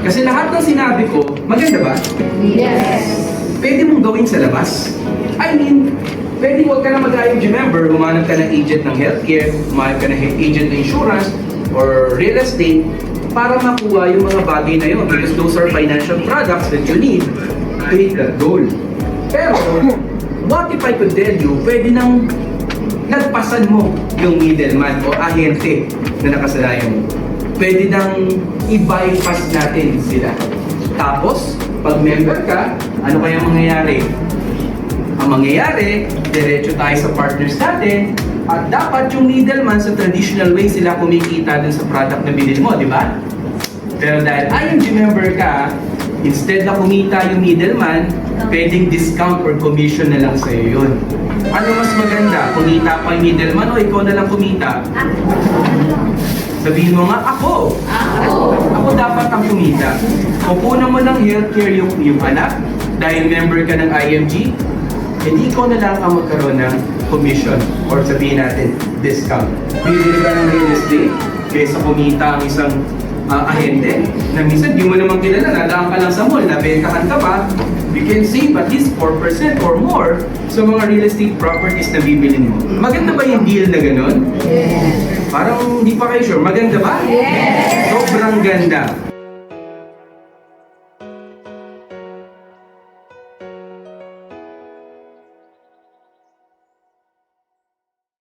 Kasi lahat ng sinabi ko, maganda ba? Yes. Pwede mong gawin sa labas. I mean, pwede huwag ka na mag-IMG member, humanap ka ng agent ng healthcare, humanap ka ng agent ng insurance, or real estate, para makuha yung mga bagay na yun. Because those are financial products that you need to hit that goal. Pero, what if I could tell you, pwede nang nagpasan mo yung middleman o ahente na nakasanayan mo. Pwede nang i-bypass natin sila. Tapos, pag member ka, ano kaya mangyayari? Ang mangyayari, diretso tayo sa partners natin, at dapat yung middleman sa traditional way sila kumikita dun sa product na binili mo, di ba? Pero dahil IMG member ka, instead na kumita yung middleman, pwedeng discount or commission na lang sa'yo yun. Ano mas maganda? Kumita pa yung middleman o ikaw na lang kumita? Sabihin mo nga, ako! Ako dapat ang kumita. Kukunan mo ng healthcare yung anak, dahil member ka ng IMG, hindi ikaw na lang ang magkaroon ng commission or sabihin natin, discount. Bibili ka ng real estate kaysa kumita ang isang ahente na minsan di mo naman kilala, nadaan ka lang sa mall, nabentahan ka pa, you can save at least 4% or more sa mga real estate properties na bibilin mo. Maganda ba yung deal na ganun? Yes. Parang hindi pa kayo sure. Maganda ba? Yes. Sobrang ganda.